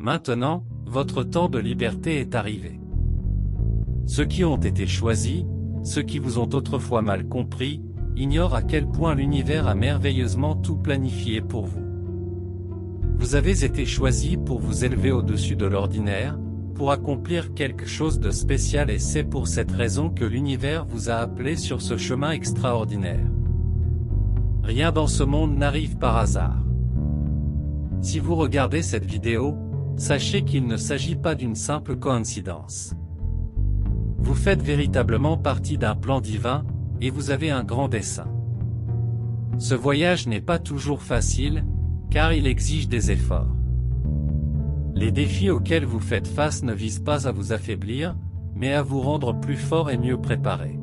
Maintenant, votre temps de liberté est arrivé. Ceux qui ont été choisis, ceux qui vous ont autrefois mal compris, ignorent à quel point l'univers a merveilleusement tout planifié pour vous. Vous avez été choisis pour vous élever au-dessus de l'ordinaire, pour accomplir quelque chose de spécial, et c'est pour cette raison que l'univers vous a appelé sur ce chemin extraordinaire. Rien dans ce monde n'arrive par hasard. Si vous regardez cette vidéo, sachez qu'il ne s'agit pas d'une simple coïncidence. Vous faites véritablement partie d'un plan divin, et vous avez un grand dessein. Ce voyage n'est pas toujours facile, car il exige des efforts. Les défis auxquels vous faites face ne visent pas à vous affaiblir, mais à vous rendre plus fort et mieux préparé.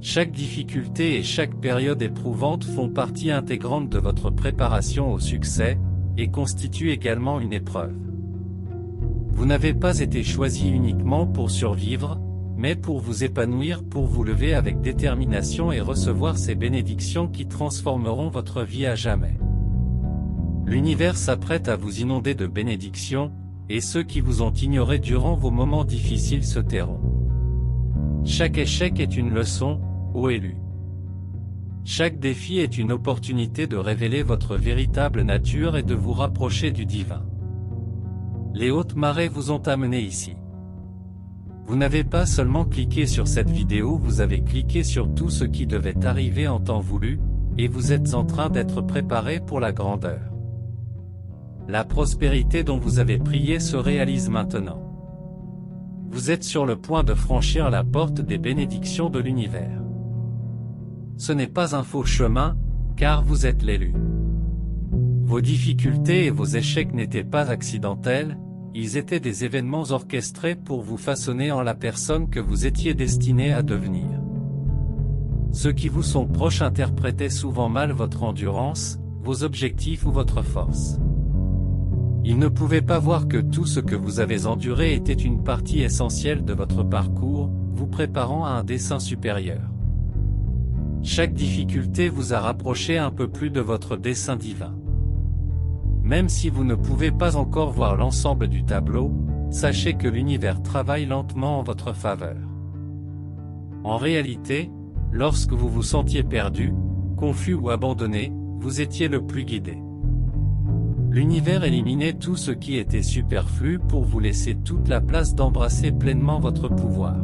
Chaque difficulté et chaque période éprouvante font partie intégrante de votre préparation au succès, et constituent également une épreuve. Vous n'avez pas été choisi uniquement pour survivre, mais pour vous épanouir, pour vous lever avec détermination et recevoir ces bénédictions qui transformeront votre vie à jamais. L'univers s'apprête à vous inonder de bénédictions, et ceux qui vous ont ignoré durant vos moments difficiles se tairont. Chaque échec est une leçon, ô élus. Chaque défi est une opportunité de révéler votre véritable nature et de vous rapprocher du divin. Les hautes marées vous ont amené ici. Vous n'avez pas seulement cliqué sur cette vidéo, vous avez cliqué sur tout ce qui devait arriver en temps voulu, et vous êtes en train d'être préparé pour la grandeur. La prospérité dont vous avez prié se réalise maintenant. Vous êtes sur le point de franchir la porte des bénédictions de l'univers. Ce n'est pas un faux chemin, car vous êtes l'élu. Vos difficultés et vos échecs n'étaient pas accidentels, ils étaient des événements orchestrés pour vous façonner en la personne que vous étiez destiné à devenir. Ceux qui vous sont proches interprétaient souvent mal votre endurance, vos objectifs ou votre force. Ils ne pouvaient pas voir que tout ce que vous avez enduré était une partie essentielle de votre parcours, vous préparant à un dessein supérieur. Chaque difficulté vous a rapproché un peu plus de votre dessein divin. Même si vous ne pouvez pas encore voir l'ensemble du tableau, sachez que l'univers travaille lentement en votre faveur. En réalité, lorsque vous vous sentiez perdu, confus ou abandonné, vous étiez le plus guidé. L'univers éliminait tout ce qui était superflu pour vous laisser toute la place d'embrasser pleinement votre pouvoir.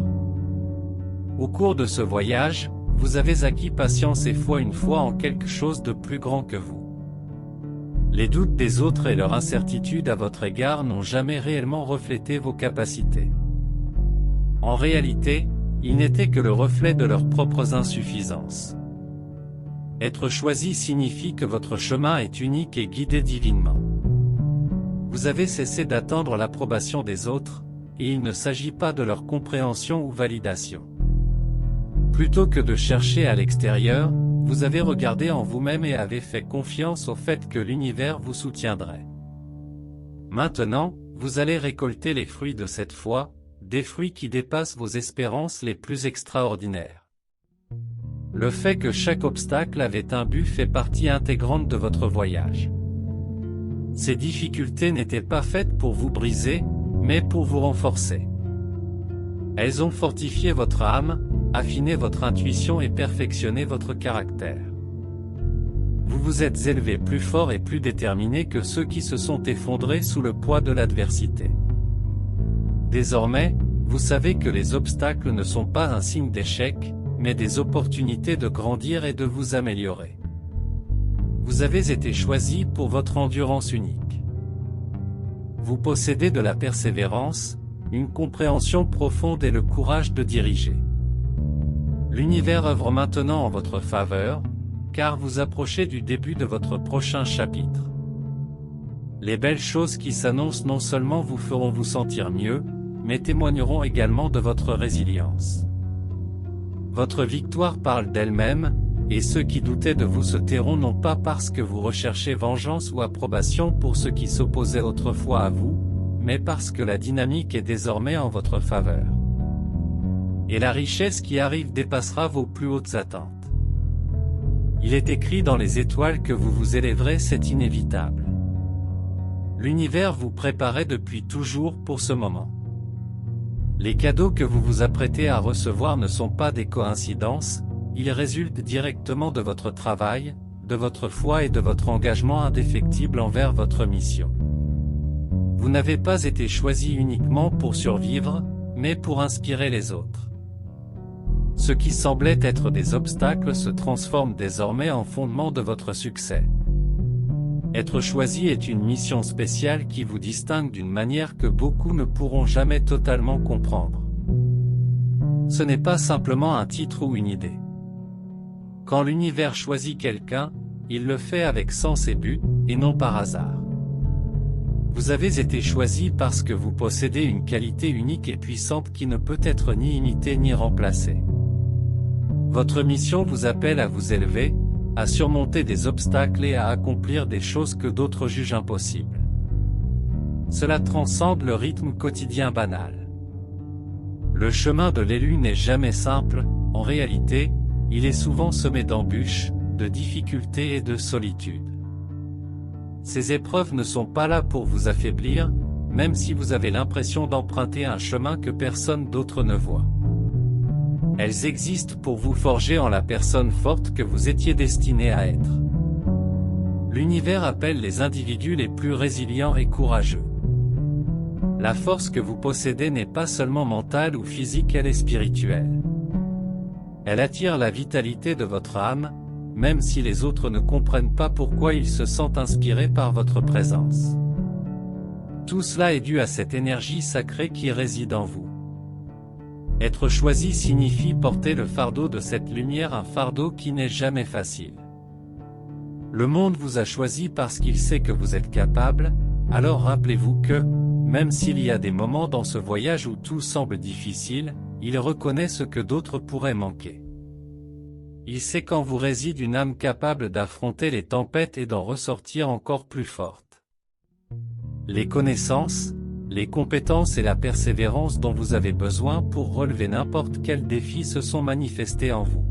Au cours de ce voyage, vous avez acquis patience et foi, une foi en quelque chose de plus grand que vous. Les doutes des autres et leur incertitude à votre égard n'ont jamais réellement reflété vos capacités. En réalité, ils n'étaient que le reflet de leurs propres insuffisances. Être choisi signifie que votre chemin est unique et guidé divinement. Vous avez cessé d'attendre l'approbation des autres, et il ne s'agit pas de leur compréhension ou validation. Plutôt que de chercher à l'extérieur, vous avez regardé en vous-même et avez fait confiance au fait que l'univers vous soutiendrait. Maintenant, vous allez récolter les fruits de cette foi, des fruits qui dépassent vos espérances les plus extraordinaires. Le fait que chaque obstacle avait un but fait partie intégrante de votre voyage. Ces difficultés n'étaient pas faites pour vous briser, mais pour vous renforcer. Elles ont fortifié votre âme, affiné votre intuition et perfectionné votre caractère. Vous vous êtes élevé plus fort et plus déterminé que ceux qui se sont effondrés sous le poids de l'adversité. Désormais, vous savez que les obstacles ne sont pas un signe d'échec, mais des opportunités de grandir et de vous améliorer. Vous avez été choisi pour votre endurance unique. Vous possédez de la persévérance, une compréhension profonde et le courage de diriger. L'univers œuvre maintenant en votre faveur, car vous approchez du début de votre prochain chapitre. Les belles choses qui s'annoncent non seulement vous feront vous sentir mieux, mais témoigneront également de votre résilience. Votre victoire parle d'elle-même, et ceux qui doutaient de vous se tairont non pas parce que vous recherchez vengeance ou approbation pour ceux qui s'opposaient autrefois à vous, mais parce que la dynamique est désormais en votre faveur. Et la richesse qui arrive dépassera vos plus hautes attentes. Il est écrit dans les étoiles que vous vous élèverez, c'est inévitable. L'univers vous préparait depuis toujours pour ce moment. Les cadeaux que vous vous apprêtez à recevoir ne sont pas des coïncidences, ils résultent directement de votre travail, de votre foi et de votre engagement indéfectible envers votre mission. Vous n'avez pas été choisi uniquement pour survivre, mais pour inspirer les autres. Ce qui semblait être des obstacles se transforme désormais en fondement de votre succès. Être choisi est une mission spéciale qui vous distingue d'une manière que beaucoup ne pourront jamais totalement comprendre. Ce n'est pas simplement un titre ou une idée. Quand l'univers choisit quelqu'un, il le fait avec sens et but, et non par hasard. Vous avez été choisi parce que vous possédez une qualité unique et puissante qui ne peut être ni imitée ni remplacée. Votre mission vous appelle à vous élever, à surmonter des obstacles et à accomplir des choses que d'autres jugent impossibles. Cela transcende le rythme quotidien banal. Le chemin de l'élu n'est jamais simple, en réalité, il est souvent semé d'embûches, de difficultés et de solitude. Ces épreuves ne sont pas là pour vous affaiblir, même si vous avez l'impression d'emprunter un chemin que personne d'autre ne voit. Elles existent pour vous forger en la personne forte que vous étiez destiné à être. L'univers appelle les individus les plus résilients et courageux. La force que vous possédez n'est pas seulement mentale ou physique, elle est spirituelle. Elle attire la vitalité de votre âme, même si les autres ne comprennent pas pourquoi ils se sentent inspirés par votre présence. Tout cela est dû à cette énergie sacrée qui réside en vous. Être choisi signifie porter le fardeau de cette lumière, un fardeau qui n'est jamais facile. Le monde vous a choisi parce qu'il sait que vous êtes capable, alors rappelez-vous que, même s'il y a des moments dans ce voyage où tout semble difficile, il reconnaît ce que d'autres pourraient manquer. Il sait qu'en vous réside une âme capable d'affronter les tempêtes et d'en ressortir encore plus forte. Les connaissances, les compétences et la persévérance dont vous avez besoin pour relever n'importe quel défi se sont manifestés en vous.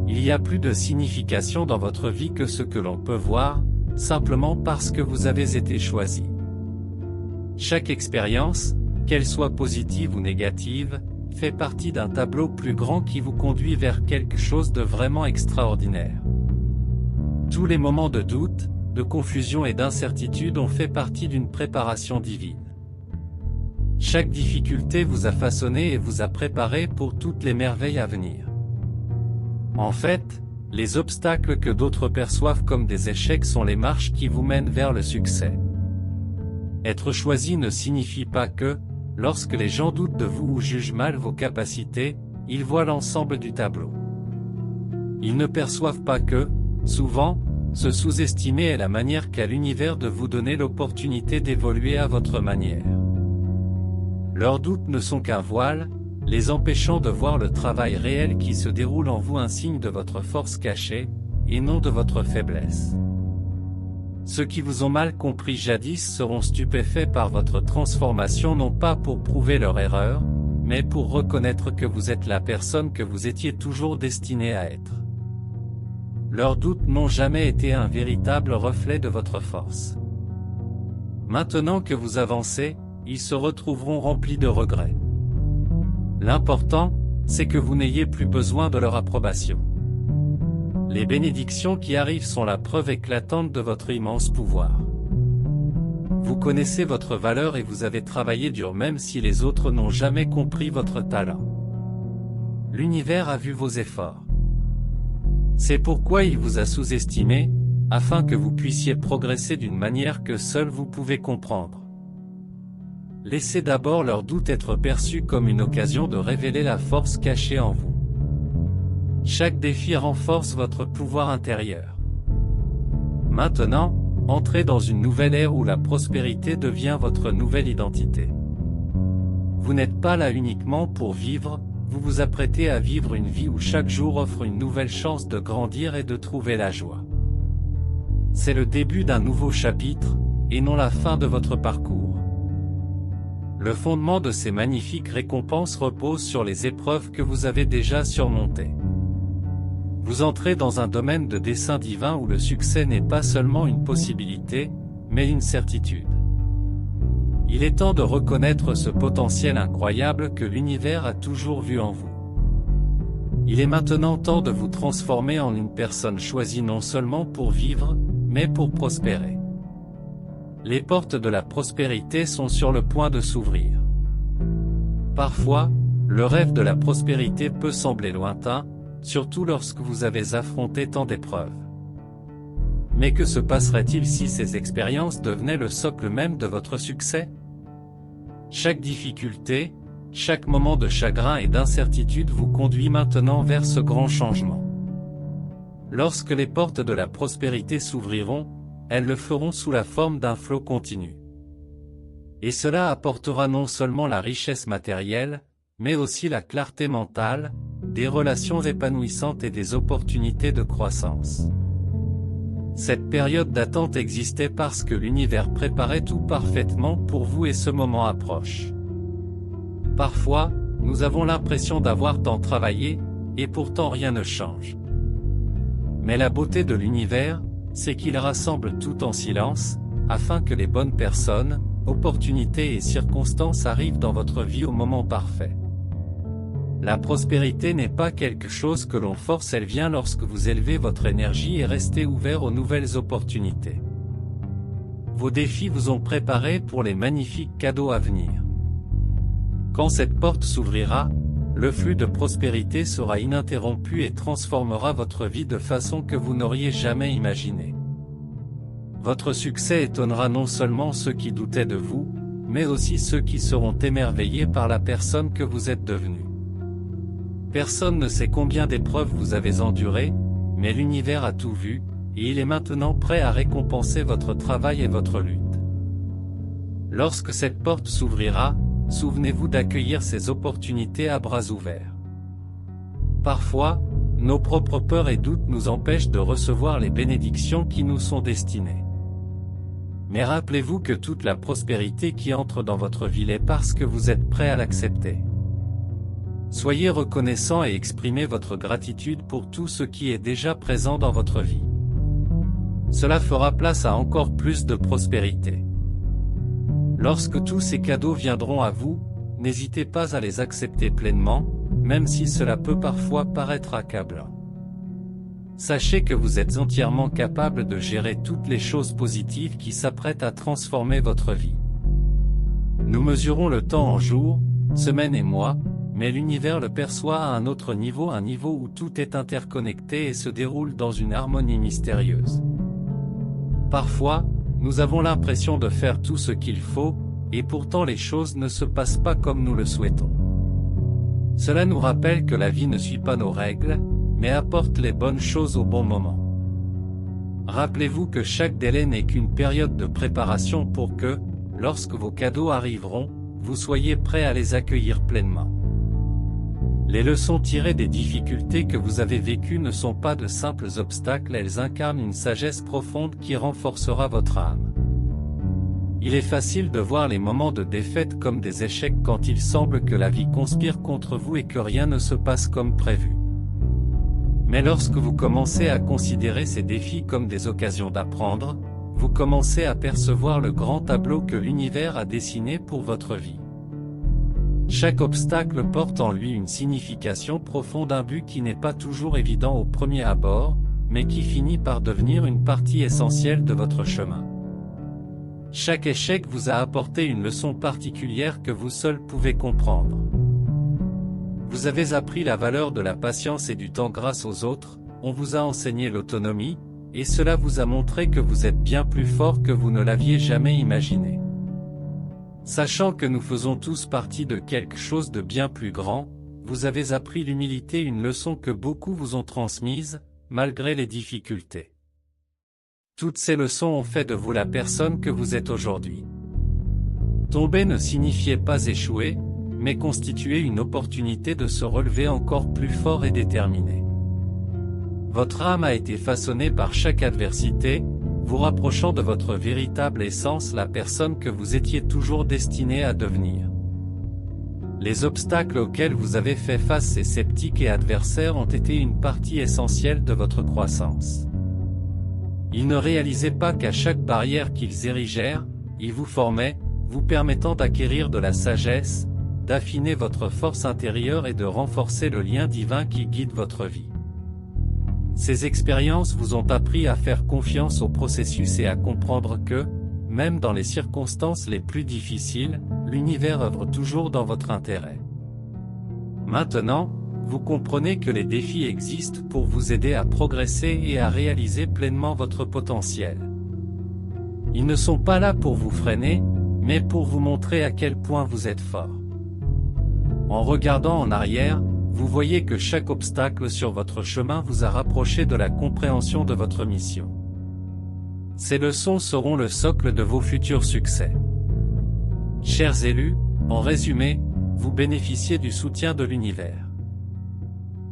Il y a plus de signification dans votre vie que ce que l'on peut voir, simplement parce que vous avez été choisi. Chaque expérience, qu'elle soit positive ou négative, fait partie d'un tableau plus grand qui vous conduit vers quelque chose de vraiment extraordinaire. Tous les moments de doute, de confusion et d'incertitude ont fait partie d'une préparation divine. Chaque difficulté vous a façonné et vous a préparé pour toutes les merveilles à venir. En fait, les obstacles que d'autres perçoivent comme des échecs sont les marches qui vous mènent vers le succès. Être choisi ne signifie pas que, lorsque les gens doutent de vous ou jugent mal vos capacités, ils voient l'ensemble du tableau. Ils ne perçoivent pas que, souvent, se sous-estimer est la manière qu'a l'univers de vous donner l'opportunité d'évoluer à votre manière. Leurs doutes ne sont qu'un voile, les empêchant de voir le travail réel qui se déroule en vous, un signe de votre force cachée, et non de votre faiblesse. Ceux qui vous ont mal compris jadis seront stupéfaits par votre transformation, non pas pour prouver leur erreur, mais pour reconnaître que vous êtes la personne que vous étiez toujours destiné à être. Leurs doutes n'ont jamais été un véritable reflet de votre force. Maintenant que vous avancez, ils se retrouveront remplis de regrets. L'important, c'est que vous n'ayez plus besoin de leur approbation. Les bénédictions qui arrivent sont la preuve éclatante de votre immense pouvoir. Vous connaissez votre valeur et vous avez travaillé dur même si les autres n'ont jamais compris votre talent. L'univers a vu vos efforts. C'est pourquoi il vous a sous-estimé, afin que vous puissiez progresser d'une manière que seul vous pouvez comprendre. Laissez d'abord leurs doutes être perçus comme une occasion de révéler la force cachée en vous. Chaque défi renforce votre pouvoir intérieur. Maintenant, entrez dans une nouvelle ère où la prospérité devient votre nouvelle identité. Vous n'êtes pas là uniquement pour vivre, vous vous apprêtez à vivre une vie où chaque jour offre une nouvelle chance de grandir et de trouver la joie. C'est le début d'un nouveau chapitre, et non la fin de votre parcours. Le fondement de ces magnifiques récompenses repose sur les épreuves que vous avez déjà surmontées. Vous entrez dans un domaine de dessein divin où le succès n'est pas seulement une possibilité, mais une certitude. Il est temps de reconnaître ce potentiel incroyable que l'univers a toujours vu en vous. Il est maintenant temps de vous transformer en une personne choisie non seulement pour vivre, mais pour prospérer. Les portes de la prospérité sont sur le point de s'ouvrir. Parfois, le rêve de la prospérité peut sembler lointain, surtout lorsque vous avez affronté tant d'épreuves. Mais que se passerait-il si ces expériences devenaient le socle même de votre succès? Chaque difficulté, chaque moment de chagrin et d'incertitude vous conduit maintenant vers ce grand changement. Lorsque les portes de la prospérité s'ouvriront, elles le feront sous la forme d'un flot continu. Et cela apportera non seulement la richesse matérielle, mais aussi la clarté mentale, des relations épanouissantes et des opportunités de croissance. Cette période d'attente existait parce que l'univers préparait tout parfaitement pour vous et ce moment approche. Parfois, nous avons l'impression d'avoir tant travaillé, et pourtant rien ne change. Mais la beauté de l'univers, c'est qu'il rassemble tout en silence, afin que les bonnes personnes, opportunités et circonstances arrivent dans votre vie au moment parfait. La prospérité n'est pas quelque chose que l'on force, elle vient lorsque vous élevez votre énergie et restez ouvert aux nouvelles opportunités. Vos défis vous ont préparé pour les magnifiques cadeaux à venir. Quand cette porte s'ouvrira, le flux de prospérité sera ininterrompu et transformera votre vie de façon que vous n'auriez jamais imaginée. Votre succès étonnera non seulement ceux qui doutaient de vous, mais aussi ceux qui seront émerveillés par la personne que vous êtes devenue. Personne ne sait combien d'épreuves vous avez endurées, mais l'univers a tout vu, et il est maintenant prêt à récompenser votre travail et votre lutte. Lorsque cette porte s'ouvrira, souvenez-vous d'accueillir ces opportunités à bras ouverts. Parfois, nos propres peurs et doutes nous empêchent de recevoir les bénédictions qui nous sont destinées. Mais rappelez-vous que toute la prospérité qui entre dans votre vie l'est parce que vous êtes prêt à l'accepter. Soyez reconnaissant et exprimez votre gratitude pour tout ce qui est déjà présent dans votre vie. Cela fera place à encore plus de prospérité. Lorsque tous ces cadeaux viendront à vous, n'hésitez pas à les accepter pleinement, même si cela peut parfois paraître accablant. Sachez que vous êtes entièrement capable de gérer toutes les choses positives qui s'apprêtent à transformer votre vie. Nous mesurons le temps en jours, semaines et mois, mais l'univers le perçoit à un autre niveau, un niveau où tout est interconnecté et se déroule dans une harmonie mystérieuse. Parfois, nous avons l'impression de faire tout ce qu'il faut, et pourtant les choses ne se passent pas comme nous le souhaitons. Cela nous rappelle que la vie ne suit pas nos règles, mais apporte les bonnes choses au bon moment. Rappelez-vous que chaque délai n'est qu'une période de préparation pour que, lorsque vos cadeaux arriveront, vous soyez prêts à les accueillir pleinement. Les leçons tirées des difficultés que vous avez vécues ne sont pas de simples obstacles, elles incarnent une sagesse profonde qui renforcera votre âme. Il est facile de voir les moments de défaite comme des échecs quand il semble que la vie conspire contre vous et que rien ne se passe comme prévu. Mais lorsque vous commencez à considérer ces défis comme des occasions d'apprendre, vous commencez à percevoir le grand tableau que l'univers a dessiné pour votre vie. Chaque obstacle porte en lui une signification profonde, un but qui n'est pas toujours évident au premier abord, mais qui finit par devenir une partie essentielle de votre chemin. Chaque échec vous a apporté une leçon particulière que vous seul pouvez comprendre. Vous avez appris la valeur de la patience et du temps grâce aux autres, on vous a enseigné l'autonomie, et cela vous a montré que vous êtes bien plus fort que vous ne l'aviez jamais imaginé. Sachant que nous faisons tous partie de quelque chose de bien plus grand, vous avez appris l'humilité, une leçon que beaucoup vous ont transmise, malgré les difficultés. Toutes ces leçons ont fait de vous la personne que vous êtes aujourd'hui. Tomber ne signifiait pas échouer, mais constituer une opportunité de se relever encore plus fort et déterminé. Votre âme a été façonnée par chaque adversité, vous rapprochant de votre véritable essence, la personne que vous étiez toujours destiné à devenir. Les obstacles auxquels vous avez fait face, ces sceptiques et adversaires, ont été une partie essentielle de votre croissance. Ils ne réalisaient pas qu'à chaque barrière qu'ils érigèrent, ils vous formaient, vous permettant d'acquérir de la sagesse, d'affiner votre force intérieure et de renforcer le lien divin qui guide votre vie. Ces expériences vous ont appris à faire confiance au processus et à comprendre que, même dans les circonstances les plus difficiles, l'univers œuvre toujours dans votre intérêt. Maintenant, vous comprenez que les défis existent pour vous aider à progresser et à réaliser pleinement votre potentiel. Ils ne sont pas là pour vous freiner, mais pour vous montrer à quel point vous êtes fort. En regardant en arrière, vous voyez que chaque obstacle sur votre chemin vous a rapproché de la compréhension de votre mission. Ces leçons seront le socle de vos futurs succès. Chers élus, en résumé, vous bénéficiez du soutien de l'univers.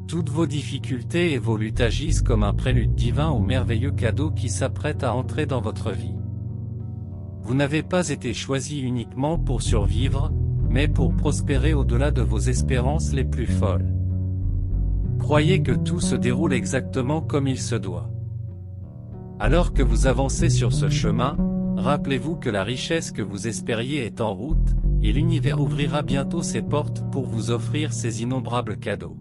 Toutes vos difficultés et vos luttes agissent comme un prélude divin au merveilleux cadeau qui s'apprête à entrer dans votre vie. Vous n'avez pas été choisi uniquement pour survivre, mais pour prospérer au-delà de vos espérances les plus folles. Croyez que tout se déroule exactement comme il se doit. Alors que vous avancez sur ce chemin, rappelez-vous que la richesse que vous espériez est en route, et l'univers ouvrira bientôt ses portes pour vous offrir ses innombrables cadeaux.